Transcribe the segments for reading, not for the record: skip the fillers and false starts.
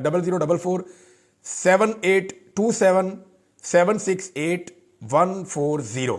0044 7827 768140।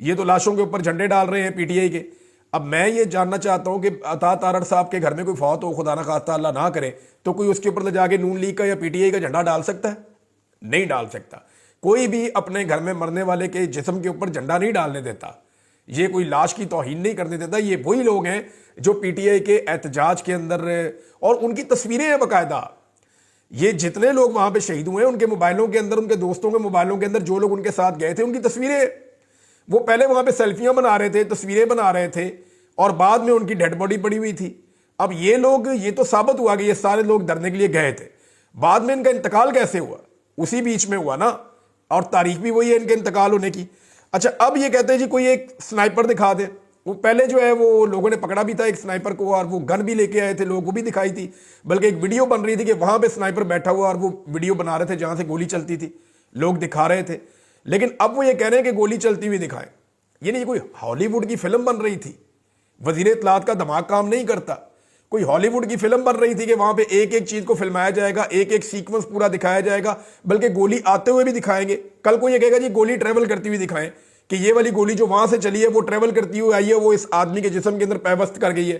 یہ تو لاشوں کے اوپر جھنڈے ڈال رہے ہیں پی ٹی آئی کے. اب میں یہ جاننا چاہتا ہوں کہ عطا تارڑ صاحب کے گھر میں کوئی فوت ہو، خدا نہ خواستہ اللہ نہ کرے، تو کوئی اس کے اوپر لے جا کے نون لیگ کا یا پی ٹی آئی کا جھنڈا ڈال سکتا ہے؟ نہیں ڈال سکتا. کوئی بھی اپنے گھر میں مرنے والے کے جسم کے اوپر جھنڈا نہیں ڈالنے دیتا. یہ کوئی لاش کی توہین نہیں کرنے دیتا. یہ وہی لوگ ہیں جو پی ٹی آئی کے احتجاج کے اندر، اور ان کی تصویریں ہیں باقاعدہ. یہ جتنے لوگ وہاں پہ شہید ہوئے ہیں ان کے موبائلوں کے اندر، ان کے دوستوں کے موبائلوں کے اندر جو لوگ ان کے ساتھ گئے تھے ان کی تصویریں. وہ پہلے وہاں پہ سیلفیاں بنا رہے تھے، تصویریں بنا رہے تھے، اور بعد میں ان کی ڈیڈ باڈی پڑی ہوئی تھی. اب یہ لوگ، یہ تو ثابت ہوا کہ یہ سارے لوگ ڈرنے کے لیے گئے تھے. بعد میں ان کا انتقال کیسے ہوا؟ اسی بیچ میں ہوا نا، اور تاریخ بھی وہی ہے ان کے انتقال ہونے کی. اچھا اب یہ کہتے ہیں جی کوئی ایک سنائپر دکھا دے. وہ پہلے جو ہے وہ لوگوں نے پکڑا بھی تھا ایک سنائپر کو، اور وہ گن بھی لے کے آئے تھے لوگ، وہ بھی دکھائی تھی. بلکہ ایک ویڈیو بن رہی تھی کہ وہاں پہ سنائپر بیٹھا ہوا اور وہ ویڈیو بنا رہے تھے جہاں سے گولی چلتی تھی، لوگ دکھا رہے تھے. لیکن اب وہ یہ کہہ رہے ہیں کہ گولی چلتی ہوئی دکھائیں. یہ کوئی ہالی ووڈ کی فلم بن رہی تھی. وزیر اطلاعات کا دماغ کام نہیں کرتا. کوئی ہالی ووڈ کی فلم بن رہی تھی کہ وہاں پہ ایک ایک چیز کو فلمایا جائے گا، ایک ایک سیکوینس پورا دکھایا جائے گا، بلکہ گولی آتے ہوئے بھی دکھائیں گے. کل کو یہ کہے گا جی گولی ٹریول کرتی ہوئی دکھائیں کہ یہ والی گولی جو وہاں سے چلی ہے وہ ٹریول کرتی ہوئی آئی ہے، وہ اس آدمی کے جسم کے اندر پیوست کر گئی ہے.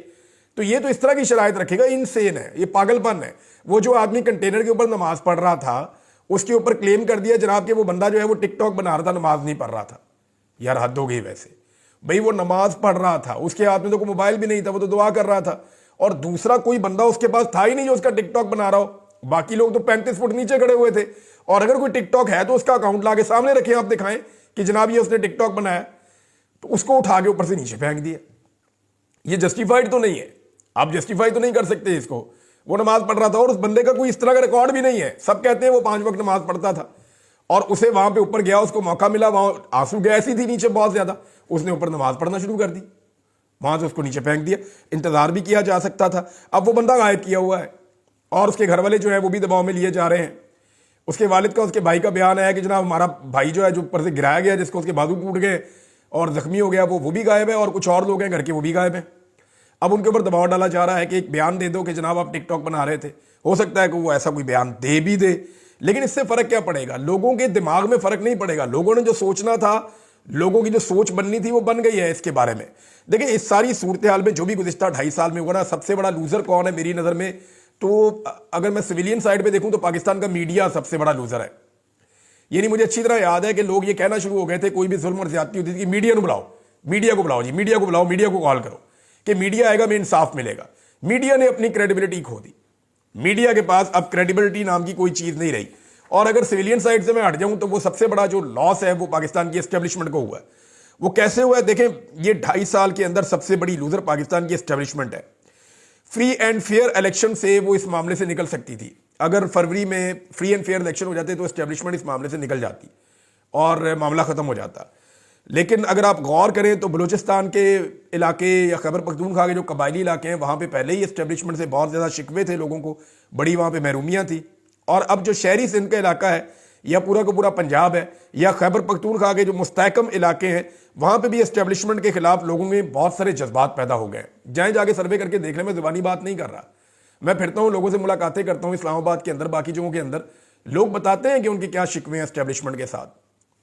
تو یہ تو اس طرح کی شرائط رکھے گا. انسین ہے، یہ پاگل پن ہے. وہ جو آدمی کنٹینر کے اوپر نماز پڑھ رہا تھا اس کے اوپر کلیم کر دیا جناب کہ وہ بندہ جو ہے وہ ٹک ٹاک بنا رہا تھا، نماز نہیں پڑھ رہا تھا. یار حد ہو گئی. ویسے بھئی وہ نماز پڑھ رہا تھا، اس کے ہاتھ میں تو کوئی موبائل بھی نہیں تھا، وہ تو دعا کر رہا تھا. اور دوسرا کوئی بندہ اس کے پاس تھا ہی نہیں جو اس کا ٹک ٹاک بنا رہا ہو. باقی لوگ تو 35 فٹ نیچے کھڑے ہوئے تھے. اور اگر کوئی ٹک ٹاک ہے تو اس کا اکاؤنٹ لا کے سامنے رکھیں، آپ دکھائیں کہ جناب یہ اس نے ٹک ٹاک بنایا. تو اس کو اٹھا کے اوپر سے نیچے پھینک دیا. یہ جسٹیفائڈ تو نہیں ہے. آپ جسٹیفائی تو نہیں کر سکتے اس کو. وہ نماز پڑھ رہا تھا اور اس بندے کا کوئی اس طرح کا ریکارڈ بھی نہیں ہے. سب کہتے ہیں وہ 5 وقت نماز پڑھتا تھا، اور اسے وہاں پہ اوپر گیا، اس کو موقع ملا، وہاں آنسو گیس ہی تھی نیچے بہت زیادہ، اس نے اوپر نماز پڑھنا شروع کر دی، وہاں سے اس کو نیچے پھینک دیا. انتظار بھی کیا جا سکتا تھا. اب وہ بندہ غائب کیا ہوا ہے، اور اس کے گھر والے جو ہیں وہ بھی دباؤ میں لیے جا رہے ہیں. اس کے والد کا، اس کے بھائی کا بیان ہے کہ جناب ہمارا بھائی جو ہے جو اوپر سے گرایا گیا، جس کو اس کے بازو ٹوٹ گئے اور زخمی ہو گیا، وہ بھی غائب ہے، اور کچھ اور لوگ ہیں گھر کے وہ بھی غائب ہیں. اب ان کے اوپر دباؤ ڈالا جا رہا ہے کہ ایک بیان دے دو کہ جناب آپ ٹک ٹاک بنا رہے تھے. ہو سکتا ہے کہ وہ ایسا کوئی بیان دے بھی دے، لیکن اس سے فرق کیا پڑے گا؟ لوگوں کے دماغ میں فرق نہیں پڑے گا. لوگوں نے جو سوچنا تھا، لوگوں کی جو سوچ بننی تھی وہ بن گئی ہے اس کے بارے میں. دیکھیں اس ساری صورتحال میں جو بھی گزشتہ 2.5 سال میں ہوا نا، سب سے بڑا لوزر کون ہے میری نظر میں؟ تو اگر میں سویلین سائڈ پہ دیکھوں تو پاکستان کا میڈیا سب سے بڑا لوزر ہے. یعنی مجھے اچھی طرح یاد ہے کہ لوگ یہ کہنا شروع ہو گئے تھے کوئی بھی ظلم اور زیادتی ہوتی تھی کہ میڈیا کو بلاؤ، میڈیا کو بلاؤ، جی میڈیا کو بلاؤ، میڈیا کو کال کرو کہ میڈیا آئے گا، میں انصاف ملے گا. میڈیا نے اپنی کریڈیبلٹی کھو دی. میڈیا کے پاس اب کریڈیبلٹی نام کی کوئی چیز نہیں رہی. اور اگر سویلین سائڈ سے میں ہٹ جاؤں تو وہ سب سے بڑا جو لاس ہے وہ پاکستان کی اسٹیبلشمنٹ کو ہوا ہے. وہ کیسے ہوا ہے؟ دیکھیں یہ 2.5 سال کے اندر سب سے بڑی لوزر پاکستان کی اسٹیبلشمنٹ ہے. فری اینڈ فیئر الیکشن سے وہ اس معاملے سے نکل سکتی تھی. اگر فروری میں فری اینڈ فیئر الیکشن ہو جاتے تو اسٹیبلشمنٹ اس معاملے سے نکل جاتی اور معاملہ ختم ہو جاتا. لیکن اگر آپ غور کریں تو بلوچستان کے علاقے یا خیبر پختونخوا کے جو قبائلی علاقے ہیں وہاں پہ پہلے ہی اسٹیبلشمنٹ سے بہت زیادہ شکوے تھے لوگوں کو، بڑی وہاں پہ محرومیاں تھی. اور اب جو شہری سندھ کا علاقہ ہے یا پورا کا پورا پنجاب ہے یا خیبر پختونخوا کے جو مستحکم علاقے ہیں وہاں پہ بھی اسٹیبلشمنٹ کے خلاف لوگوں میں بہت سارے جذبات پیدا ہو گئے. جائیں جا کے سروے کر کے دیکھ لیں، میں زبانی بات نہیں کر رہا. میں پھرتا ہوں، لوگوں سے ملاقاتیں کرتا ہوں اسلام آباد کے اندر، باقی جگہوں کے اندر. لوگ بتاتے ہیں کہ ان کے کیا شکوے ہیں اسٹیبلشمنٹ کے ساتھ.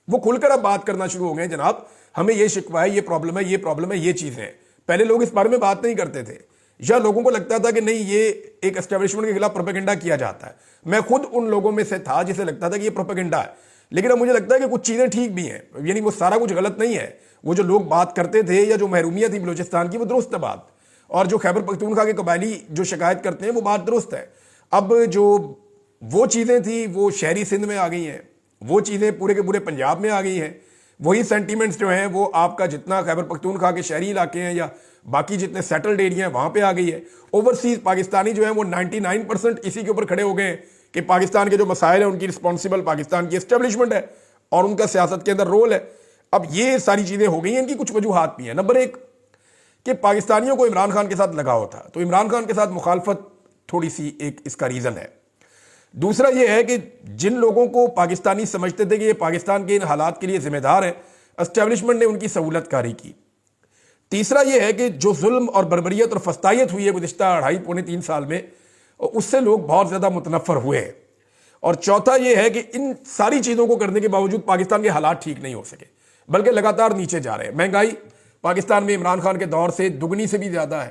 وہ کھل کر اب بات کرنا شروع ہو گئے، جناب ہمیں یہ شکوہ ہے، یہ پرابلم ہے، یہ پرابلم ہے، یہ چیزیں ہیں. پہلے لوگ اس بارے میں بات نہیں کرتے تھے، یا لوگوں کو لگتا تھا کہ نہیں یہ ایک اسٹیبلشمنٹ کے خلاف پروپیگنڈا کیا جاتا ہے. میں خود ان لوگوں میں سے تھا جسے لگتا تھا کہ یہ پروپیگنڈا ہے. لیکن اب مجھے لگتا ہے کہ کچھ چیزیں ٹھیک بھی ہیں، یعنی وہ سارا کچھ غلط نہیں ہے. وہ جو لوگ بات کرتے تھے یا جو محرومیت تھی بلوچستان کی وہ درست ہے بات، اور جو خیبر پختونخوا کے قبائلی جو شکایت کرتے ہیں وہ بات درست ہے. اب جو وہ چیزیں تھیں وہ شہری سندھ میں آ گئی ہیں، وہ چیزیں پورے کے پورے پنجاب میں آ گئی ہیں. وہی سینٹیمنٹس جو ہیں وہ آپ کا جتنا خیبر پختونخوا کے شہری علاقے ہیں یا باقی جتنے سیٹلڈ ایریا ہیں وہاں پہ آ گئی ہے. اوورسیز پاکستانی جو ہیں وہ 99% اسی کے اوپر کھڑے ہو گئے ہیں کہ پاکستان کے جو مسائل ہیں ان کی رسپانسبل پاکستان کی اسٹیبلشمنٹ ہے اور ان کا سیاست کے اندر رول ہے. اب یہ ساری چیزیں ہو گئی ہیں، ان کی کچھ وجوہات بھی ہیں. نمبر 1 کہ پاکستانیوں کو عمران خان کے ساتھ لگاؤ تھا، تو عمران خان کے ساتھ مخالفت تھوڑی سی ایک اس کا ریزن ہے. دوسرا یہ ہے کہ جن لوگوں کو پاکستانی سمجھتے تھے کہ یہ پاکستان کے ان حالات کے لیے ذمہ دار ہیں، اسٹیبلشمنٹ نے ان کی سہولت کاری کی. تیسرا یہ ہے کہ جو ظلم اور بربریت اور فسطائیت ہوئی ہے گزشتہ 2.5-3 سال میں، اس سے لوگ بہت زیادہ متنفر ہوئے ہیں. اور چوتھا یہ ہے کہ ان ساری چیزوں کو کرنے کے باوجود پاکستان کے حالات ٹھیک نہیں ہو سکے. بلکہ لگاتار نیچے جا رہے ہیں. مہنگائی پاکستان میں عمران خان کے دور سے دگنی سے بھی زیادہ ہے.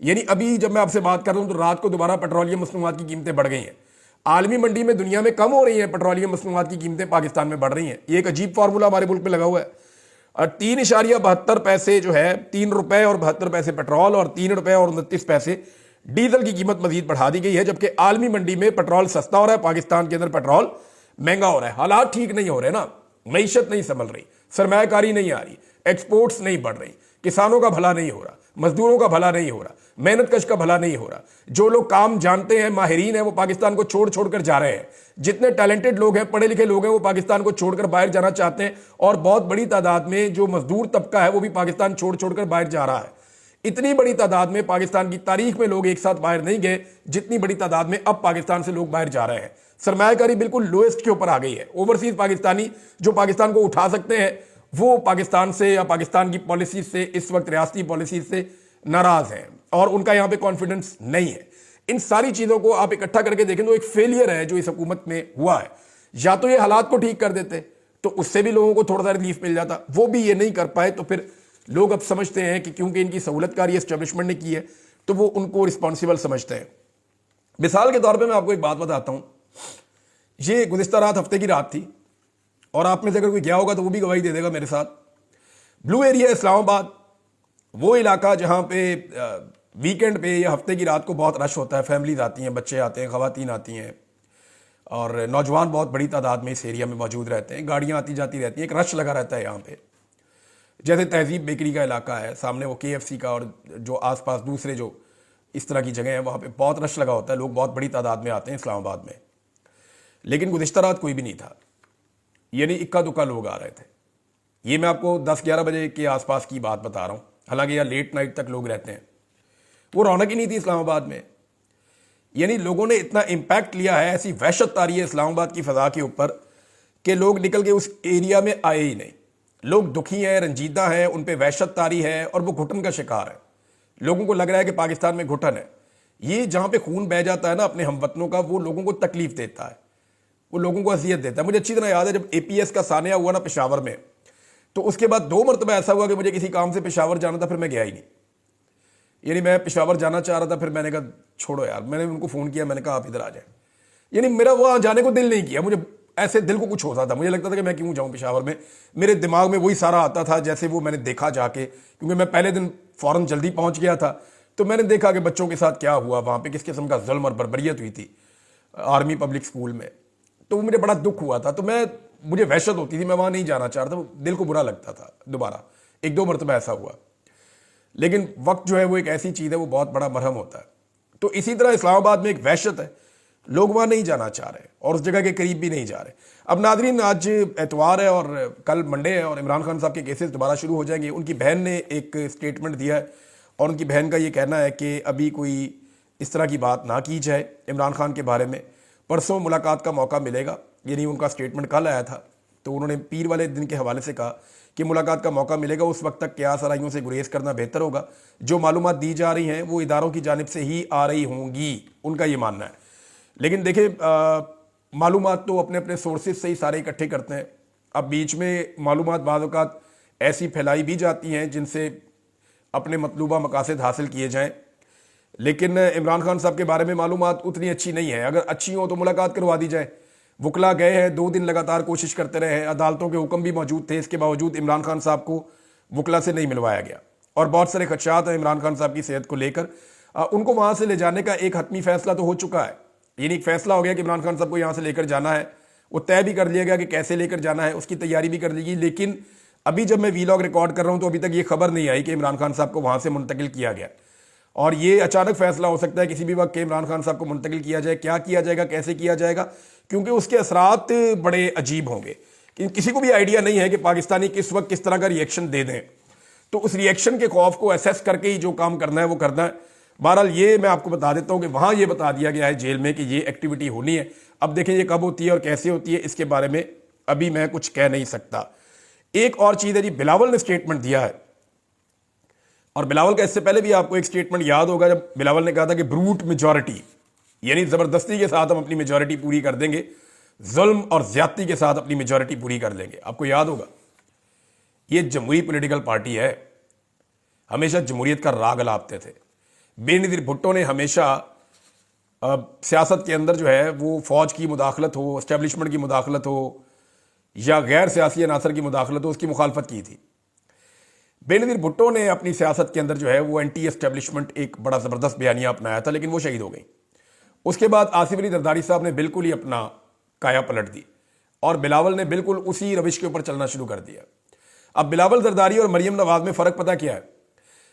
یعنی ابھی جب میں آپ سے بات کر رہا ہوں تو رات کو دوبارہ پیٹرولیم مصنوعات کی قیمتیں بڑھ گئی ہیں. عالمی منڈی میں دنیا میں کم ہو رہی ہیں پیٹرولیم مصنوعات کی قیمتیں، پاکستان میں بڑھ رہی ہیں. یہ ایک عجیب فارمولا ہمارے ملک میں لگا ہوا ہے. اور 3.72 جو ہے، 3 روپے اور 72 پیسے پیٹرول اور 3 روپے اور 29 پیسے ڈیزل کی قیمت مزید بڑھا دی گئی ہے، جبکہ عالمی منڈی میں پیٹرول سستا ہو رہا ہے، پاکستان کے اندر پیٹرول مہنگا ہو رہا ہے. حالات ٹھیک نہیں ہو رہے نا، معیشت نہیں سنبھل رہی، سرمایہ کاری نہیں آ رہی، ایکسپورٹس نہیں بڑھ رہی، کسانوں کا بھلا نہیں ہو رہا، مزدوروں کا بھلا نہیں ہو رہا، محنت کش کا بھلا نہیں ہو رہا. جو لوگ کام جانتے ہیں، ماہرین ہیں، وہ پاکستان کو چھوڑ کر جا رہے ہیں. جتنے ٹیلنٹڈ لوگ ہیں، پڑھے لکھے لوگ ہیں، وہ پاکستان کو چھوڑ کر باہر جانا چاہتے ہیں. اور بہت بڑی تعداد میں جو مزدور طبقہ ہے وہ بھی پاکستان چھوڑ کر باہر جا رہا ہے. اتنی بڑی تعداد میں پاکستان کی تاریخ میں لوگ ایک ساتھ باہر نہیں گئے جتنی بڑی تعداد میں اب پاکستان سے لوگ باہر جا رہے ہیں. سرمایہ کاری بالکل لوئسٹ کے اوپر آ گئی ہے. اوورسیز پاکستانی جو پاکستان کو اٹھا سکتے ہیں وہ پاکستان سے یا پاکستان کی پالیسیز سے، اس وقت ریاستی پالیسیز سے ناراض ہیں اور ان کا یہاں پہ کانفیڈنس نہیں ہے. ان ساری چیزوں کو آپ اکٹھا کر کے دیکھیں تو ایک فیلئر ہے جو اس حکومت میں ہوا ہے. یا تو یہ حالات کو ٹھیک کر دیتے تو اس سے بھی لوگوں کو تھوڑا سا ریلیف مل جاتا، وہ بھی یہ نہیں کر پائے تو پھر لوگ اب سمجھتے ہیں کہ کیونکہ ان کی سہولت کاری اسٹیبلشمنٹ نے کی ہے تو وہ ان کو رسپانسیبل سمجھتے ہیں. مثال کے طور پہ میں آپ کو ایک بات بتاتا ہوں. یہ گزشتہ رات ہفتے کی رات تھی اور آپ میں سے اگر کوئی گیا ہوگا تو وہ بھی گواہی دے دے گا میرے ساتھ. بلو ایریا اسلام آباد وہ علاقہ جہاں پہ ویکینڈ پہ یا ہفتے کی رات کو بہت رش ہوتا ہے، فیملیز آتی ہیں، بچے آتے ہیں، خواتین آتی ہیں اور نوجوان بہت بڑی تعداد میں اس ایریا میں موجود رہتے ہیں. گاڑیاں آتی جاتی رہتی ہیں، ایک رش لگا رہتا ہے یہاں پہ. جیسے تہذیب بیکری کا علاقہ ہے، سامنے وہ KFC کا اور جو آس پاس دوسرے جو اس طرح کی جگہ ہیں وہاں پہ بہت رش لگا ہوتا ہے، لوگ بہت بڑی تعداد میں آتے ہیں اسلام آباد میں. لیکن گزشتہ رات کوئی بھی نہیں تھا، یعنی اکا دکا لوگ آ رہے تھے. یہ میں آپ کو 10-11 بجے کے آس پاس کی بات بتا رہا ہوں، حالانکہ یہاں لیٹ نائٹ تک لوگ رہتے ہیں. وہ رونق ہی نہیں تھی اسلام آباد میں. یعنی لوگوں نے اتنا امپیکٹ لیا ہے، ایسی وحشت آ رہی ہے اسلام آباد کی فضا کے اوپر کہ لوگ نکل کے اس ایریا میں آئے ہی نہیں. لوگ دکھی ہیں، رنجیدہ ہیں، ان پہ وحشت طاری ہے اور وہ گھٹن کا شکار ہے. لوگوں کو لگ رہا ہے کہ پاکستان میں گھٹن ہے. یہ جہاں پہ خون بہہ جاتا ہے نا اپنے ہم وطنوں کا، وہ لوگوں کو تکلیف دیتا ہے، وہ لوگوں کو اذیت دیتا ہے. مجھے اچھی طرح یاد ہے جب APS کا سانحہ ہوا نا پشاور میں، تو اس کے بعد 2 مرتبہ ایسا ہوا کہ مجھے کسی کام سے پشاور جانا تھا، پھر میں گیا ہی نہیں. یعنی میں پشاور جانا چاہ رہا تھا، پھر میں نے کہا چھوڑو یار. میں نے ان کو فون کیا، میں نے کہا آپ ادھر آ جائیں. یعنی میرا وہاں جانے کو دل نہیں کیا، مجھے ایسے دل کو کچھ ہوتا تھا، مجھے لگتا تھا کہ میں کیوں جاؤں پشاور میں. میرے دماغ میں وہی سارا آتا تھا جیسے وہ میں نے دیکھا جا کے، کیونکہ میں پہلے دن فوراً جلدی پہنچ گیا تھا تو میں نے دیکھا کہ بچوں کے ساتھ کیا ہوا وہاں پہ، کس قسم کا ظلم اور بربریت ہوئی تھی آرمی پبلک سکول میں. تو مجھے بڑا دکھ ہوا تھا، تو مجھے وحشت ہوتی تھی، میں وہاں نہیں جانا چاہ رہا تھا. دل کو برا لگتا تھا. دوبارہ 1-2 مرتبہ ایسا ہوا. لیکن وقت جو ہے وہ ایک ایسی چیز ہے، وہ بہت بڑا مرہم ہوتا ہے. تو اسی طرح اسلام آباد میں ایک وحشت ہے، لوگ وہاں نہیں جانا چاہ رہے اور اس جگہ کے قریب بھی نہیں جا رہے. اب ناظرین، آج اتوار ہے اور کل منڈے ہے اور عمران خان صاحب کے کیسز دوبارہ شروع ہو جائیں گے. ان کی بہن نے ایک سٹیٹمنٹ دیا ہے اور ان کی بہن کا یہ کہنا ہے کہ ابھی کوئی اس طرح کی بات نہ کی جائے عمران خان کے بارے میں. پرسوں ملاقات کا موقع ملے گا، یعنی ان کا سٹیٹمنٹ کل آیا تھا تو انہوں نے پیر والے دن کے حوالے سے کہا کہ ملاقات کا موقع ملے گا، اس وقت تک قیاس آرائیوں سے گریز کرنا بہتر ہوگا. جو معلومات دی جا رہی ہیں وہ اداروں کی جانب سے ہی آ رہی ہوں گی، ان کا یہ ماننا ہے. لیکن دیکھیں، معلومات تو اپنے اپنے سورسز سے ہی سارے اکٹھے کرتے ہیں. اب بیچ میں معلومات بعض اوقات ایسی پھیلائی بھی جاتی ہیں جن سے اپنے مطلوبہ مقاصد حاصل کیے جائیں. لیکن عمران خان صاحب کے بارے میں معلومات اتنی اچھی نہیں ہے. اگر اچھی ہوں تو ملاقات کروا دی جائے. وکلا گئے ہیں، 2 دن لگاتار کوشش کرتے رہے ہیں، عدالتوں کے حکم بھی موجود تھے، اس کے باوجود عمران خان صاحب کو وکلا سے نہیں ملوایا گیا. اور بہت سارے خدشات ہیں عمران خان صاحب کی صحت کو لے کر. ان کو وہاں سے لے جانے کا ایک حتمی فیصلہ تو ہو چکا ہے، یعنی ایک فیصلہ ہو گیا کہ عمران خان صاحب کو یہاں سے لے کر جانا ہے. وہ طے بھی کر لیا گیا کہ کیسے لے کر جانا ہے، اس کی تیاری بھی کر لی گئی. لیکن ابھی جب میں ویلاگ ریکارڈ کر رہا ہوں تو ابھی تک یہ خبر نہیں آئی کہ عمران خان صاحب کو وہاں سے منتقل کیا گیا. اور یہ اچانک فیصلہ ہو سکتا ہے کسی بھی وقت کہ عمران خان صاحب کو منتقل کیا جائے. کیا کیا جائے گا، کیسے کیا جائے گا، کیونکہ اس کے اثرات بڑے عجیب ہوں گے. کسی کو بھی آئیڈیا نہیں ہے کہ پاکستانی کس وقت کس طرح کا ری ایکشن دے دیں. تو اس ری ایکشن کے خوف کو اسیس کر کے ہی جو کام کرنا ہے وہ کرنا ہے. بہرحال یہ میں آپ کو بتا دیتا ہوں کہ وہاں یہ بتا دیا گیا ہے جیل میں کہ یہ ایکٹیویٹی ہونی ہے. اب دیکھیں یہ کب ہوتی ہے اور کیسے ہوتی ہے، اس کے بارے میں ابھی میں کچھ کہہ نہیں سکتا. ایک اور چیز ہے جی، بلاول نے سٹیٹمنٹ دیا ہے. اور بلاول کا اس سے پہلے بھی آپ کو ایک سٹیٹمنٹ یاد ہوگا جب بلاول نے کہا تھا کہ بروٹ میجورٹی، یعنی زبردستی کے ساتھ ہم اپنی میجورٹی پوری کر دیں گے، ظلم اور زیادتی کے ساتھ اپنی میجورٹی پوری کر لیں گے. آپ کو یاد ہوگا یہ جمہوری پولیٹیکل پارٹی ہے، ہمیشہ جمہوریت کا راگ الاپتے تھے۔ بے نظیر بھٹو نے ہمیشہ سیاست کے اندر جو ہے وہ فوج کی مداخلت ہو، اسٹیبلشمنٹ کی مداخلت ہو یا غیر سیاسی عناصر کی مداخلت ہو، اس کی مخالفت کی تھی۔ بے نظیر بھٹو نے اپنی سیاست کے اندر جو ہے وہ اینٹی اسٹیبلشمنٹ ایک بڑا زبردست بیانیہ اپنایا تھا، لیکن وہ شہید ہو گئی۔ اس کے بعد آصف علی زرداری صاحب نے بالکل ہی اپنا کایا پلٹ دی اور بلاول نے بالکل اسی روش کے اوپر چلنا شروع کر دیا۔ اب بلاول زرداری اور مریم نواز میں فرق پتہ کیا ہے؟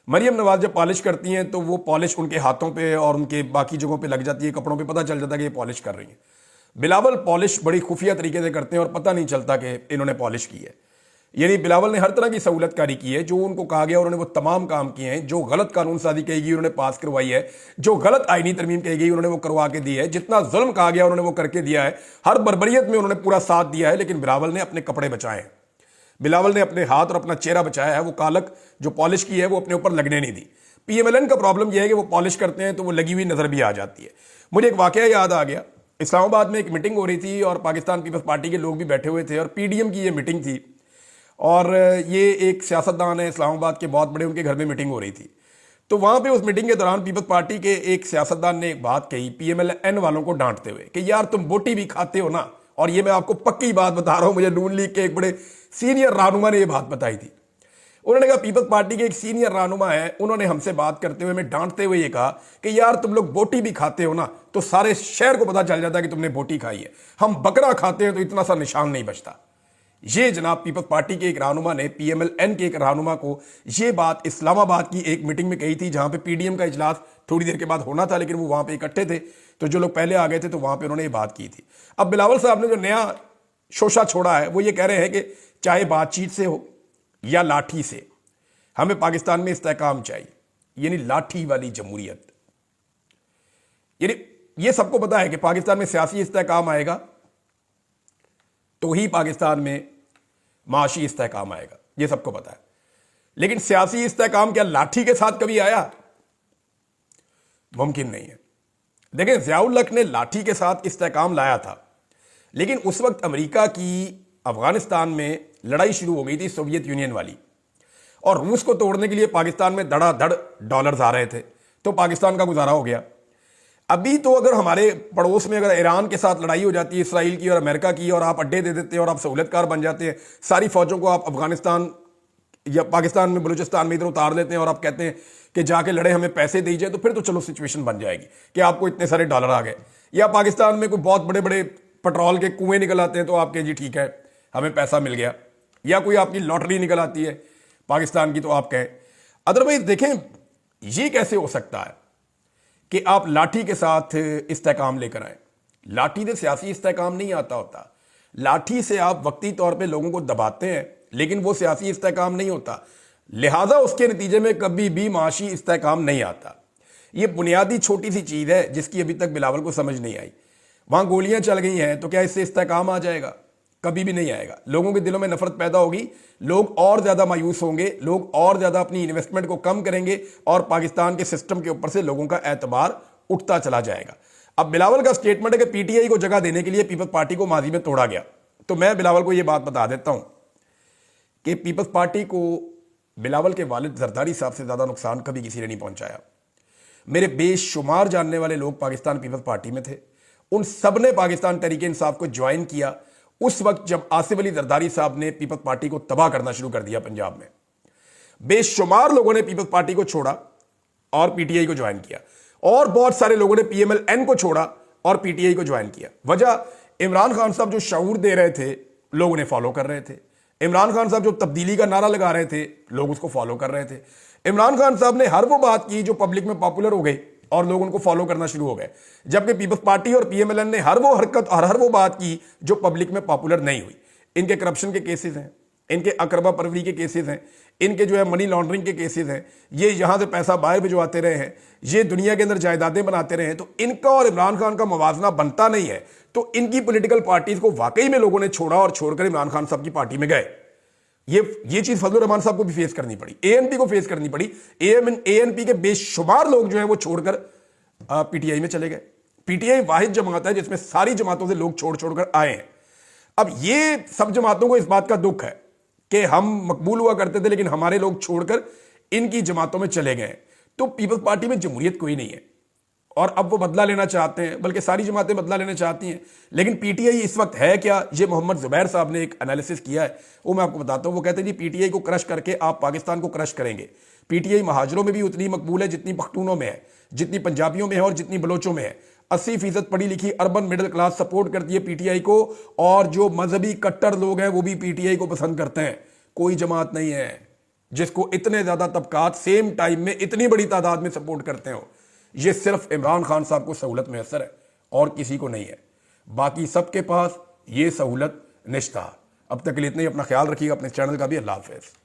مریم نواز جب پالش کرتی ہیں تو وہ پالش ان کے ہاتھوں پہ اور ان کے باقی جگہوں پہ لگ جاتی ہے، کپڑوں پہ پتہ چل جاتا ہے کہ یہ پالش کر رہی ہیں۔ بلاول پالش بڑی خفیہ طریقے سے کرتے ہیں اور پتہ نہیں چلتا کہ انہوں نے پالش کی ہے۔ یعنی بلاول نے ہر طرح کی سہولت کاری کی ہے، جو ان کو کہا گیا انہوں نے وہ تمام کام کیے ہیں، جو غلط قانون سازی کہی گئی انہوں نے پاس کروائی ہے، جو غلط آئینی ترمیم کہی گئی انہوں نے وہ کروا کے دی ہے، جتنا ظلم کہا گیا انہوں نے وہ کر کے دیا ہے، ہر بربریت میں انہوں نے پورا ساتھ دیا ہے۔ لیکن بلاول نے اپنے کپڑے بچائے ہیں، بلاول نے اپنے ہاتھ اور اپنا چہرہ بچایا ہے، وہ کالک جو پالش کی ہے وہ اپنے اوپر لگنے نہیں دی۔ پی ایم ایل این کا پرابلم یہ ہے کہ وہ پالش کرتے ہیں تو وہ لگی ہوئی نظر بھی آ جاتی ہے۔ مجھے ایک واقعہ یاد آ گیا، اسلام آباد میں ایک میٹنگ ہو رہی تھی اور پاکستان پیپلز پارٹی کے لوگ بھی بیٹھے ہوئے تھے اور پی ڈی ایم کی یہ میٹنگ تھی، اور یہ ایک سیاستدان ہے اسلام آباد کے بہت بڑے، ان کے گھر میں میٹنگ ہو رہی تھی۔ تو وہاں پہ اس میٹنگ کے دوران پیپلز پارٹی کے ایک سیاستدان نے ایک بات کہی پی ایم ایل این والوں کو ڈانٹتے ہوئے کہ یار تم بوٹی بھی کھاتے ہو نا، اور یہ میں آپ کو پکی بات بتا رہا ہوں، مجھے نون لیگ کے ایک بڑے سینئر رہنما نے یہ بات بتائی تھی۔ انہوں نے کہا پیپلز پارٹی کے ایک سینئر رہنما ہے، انہوں نے ہم سے بات کرتے ہوئے میں ڈانٹتے ہوئے یہ کہا کہ یار تم لوگ بوٹی بھی کھاتے ہو نا تو سارے شہر کو پتہ چل جاتا ہے کہ تم نے بوٹی کھائی ہے، ہم بکرا کھاتے ہیں تو اتنا سا نشان نہیں بچتا۔ یہ جناب پیپلز پارٹی کے ایک رہنما نے پی ایم ایل این کے ایک رہنما کو یہ بات اسلام آباد کی ایک میٹنگ میں کہی تھی، جہاں پہ پی ڈی ایم کا اجلاس تھوڑی دیر کے بعد ہونا تھا، لیکن وہ وہاں پہ اکٹھے تھے تو جو لوگ پہلے آ گئے تھے تو وہاں پہ انہوں نے یہ بات کی تھی۔ اب بلاول صاحب نے جو نیا شوشہ چھوڑا ہے وہ یہ کہہ رہے ہیں کہ چاہے بات چیت سے ہو یا لاٹھی سے، ہمیں پاکستان میں استحکام چاہیے، یعنی لاٹھی والی جمہوریت۔ یعنی یہ سب کو پتا ہے کہ پاکستان میں سیاسی استحکام آئے گا تو ہی پاکستان میں معاشی استحکام آئے گا، یہ سب کو پتا ہے۔ لیکن سیاسی استحکام کیا لاٹھی کے ساتھ کبھی آیا؟ ممکن نہیں ہے۔ دیکھیں ضیاء الحق نے لاٹھی کے ساتھ استحکام لایا تھا، لیکن اس وقت امریکہ کی افغانستان میں لڑائی شروع ہو گئی تھی سوویت یونین والی، اور روس کو توڑنے کے لیے پاکستان میں دھڑا دھڑ ڈالرز آ رہے تھے، تو پاکستان کا گزارا ہو گیا۔ ابھی تو اگر ہمارے پڑوس میں اگر ایران کے ساتھ لڑائی ہو جاتی ہے، اسرائیل کی اور امریکہ کی، اور آپ اڈے دے دیتے ہیں اور آپ سہولت کار بن جاتے ہیں، ساری فوجوں کو آپ افغانستان یا پاکستان میں بلوچستان میں ادھر اتار لیتے ہیں اور آپ کہتے ہیں کہ جا کے لڑے، ہمیں پیسے دیجئے، تو پھر تو چلو سچویشن بن جائے گی کہ آپ کو اتنے سارے ڈالر آ گئے۔ یا پاکستان میں کوئی بہت بڑے بڑے پٹرول کے کنویں نکل آتے ہیں تو آپ کہیں جی ٹھیک ہے ہمیں پیسہ مل گیا، یا کوئی آپ کی لاٹری نکل آتی ہے پاکستان کی تو آپ کہیں۔ ادروائز دیکھیں یہ کیسے ہو سکتا ہے کہ آپ لاٹھی کے ساتھ استحکام لے کر آئیں؟ لاٹھی سے سیاسی استحکام نہیں آتا ہوتا، لاٹھی سے آپ وقتی طور پہ لوگوں کو دباتے ہیں لیکن وہ سیاسی استحکام نہیں ہوتا، لہٰذا اس کے نتیجے میں کبھی بھی معاشی استحکام نہیں آتا۔ یہ بنیادی چھوٹی سی چیز ہے جس کی ابھی تک بلاول کو سمجھ نہیں آئی۔ وہاں گولیاں چل گئی ہیں تو کیا اس سے استحکام آ جائے گا؟ کبھی بھی نہیں آئے گا۔ لوگوں کے دلوں میں نفرت پیدا ہوگی، لوگ اور زیادہ مایوس ہوں گے، لوگ اور زیادہ اپنی انویسٹمنٹ کو کم کریں گے اور پاکستان کے سسٹم کے اوپر سے لوگوں کا اعتبار اٹھتا چلا جائے گا۔ اب بلاول کا سٹیٹمنٹ ہے کہ پی ٹی آئی کو جگہ دینے کے لیے پیپلز پارٹی کو ماضی میں توڑا گیا، تو میں بلاول کو یہ بات بتا دیتا ہوں کہ پیپلز پارٹی کو بلاول کے والد زرداری صاحب سے زیادہ نقصان کبھی کسی نے نہیں پہنچایا۔ میرے بے شمار جاننے والے لوگ پاکستان پیپلز پارٹی میں تھے، ان سب نے پاکستان تحریک انصاف کو جوائن کیا اس وقت جب آصف علی زرداری صاحب نے پیپلز پارٹی کو تباہ کرنا شروع کر دیا پنجاب میں۔ بے شمار لوگوں نے پیپلز پارٹی کو چھوڑا اور پی ٹی آئی کو جوائن کیا، اور بہت سارے لوگوں نے پی ایم ایل این کو چھوڑا اور پی ٹی آئی کو جوائن کیا۔ وجہ عمران خان صاحب جو شعور دے رہے تھے لوگ انہیں فالو کر رہے تھے، عمران خان صاحب جو تبدیلی کا نعرہ لگا رہے تھے لوگ اس کو فالو کر رہے تھے، عمران خان صاحب نے ہر وہ بات کی جو پبلک میں پاپولر ہو گئی اور لوگ ان کو فالو کرنا شروع ہو گئے، جبکہ پیپلز پارٹی اور پی ایم ایل این نے ہر وہ حرکت اور ہر وہ بات کی جو پبلک میں پاپولر نہیں ہوئی۔ ان کے کرپشن کے کیسز ہیں، ان کے اقربا پروری کے کیسز ہیں، ان کے جو ہے منی لانڈرنگ کے کیسز ہیں، یہ یہاں سے پیسہ باہر بھجواتے رہے ہیں، یہ دنیا کے اندر جائیدادیں بناتے رہے ہیں، تو ان کا اور عمران خان کا موازنہ بنتا نہیں ہے، تو ان کی پولیٹیکل پارٹیز کو واقعی میں لوگوں نے چھوڑا اور چھوڑ کر عمران خان صاحب کی پارٹی میں گئے۔ یہ چیز فضل الرحمان صاحب کو بھی فیس کرنی پڑی، اے این پی کو فیس کرنی پڑی، اے این پی کے بے شمار لوگ جو ہیں وہ چھوڑ کر پی ٹی آئی میں چلے گئے۔ پی ٹی آئی واحد جماعت ہے جس میں ساری جماعتوں سے لوگ چھوڑ کر آئے ہیں۔ اب یہ سب جماعتوں کو اس بات کا دکھ ہے کہ ہم مقبول ہوا کرتے تھے لیکن ہمارے لوگ چھوڑ کر ان کی جماعتوں میں چلے گئے. تو پیپلز پارٹی میں جمہوریت کوئی نہیں ہے اور اب وہ بدلہ لینا چاہتے ہیں, بلکہ ساری جماعتیں بدلہ لینا چاہتی ہیں. لیکن پی ٹی آئی اس وقت ہے کیا؟ یہ محمد زبیر صاحب نے ایک انالیسس کیا ہے, وہ میں آپ کو بتاتا ہوں. وہ کہتے ہیں جی پی ٹی آئی کو کرش کر کے آپ پاکستان کو کرش کریں گے. پی ٹی آئی مہاجروں میں بھی اتنی مقبول ہے جتنی پختونوں میں ہے, جتنی پنجابیوں میں ہے اور جتنی بلوچوں میں ہے. 80% پڑھی لکھی اربن مڈل کلاس سپورٹ کرتی ہے پی ٹی آئی کو, اور جو مذہبی کٹر لوگ ہیں وہ بھی پی ٹی آئی کو پسند کرتے ہیں. کوئی جماعت نہیں ہے جس کو اتنے زیادہ طبقات سیم ٹائم میں اتنی بڑی تعداد میں سپورٹ کرتے ہوں. یہ صرف عمران خان صاحب کو سہولت میسر ہے اور کسی کو نہیں ہے. باقی سب کے پاس یہ سہولت نشتہ. اب تک کے لیے اتنا ہی. اپنا خیال رکھیے گا, اپنے چینل کا بھی. اللہ حافظ.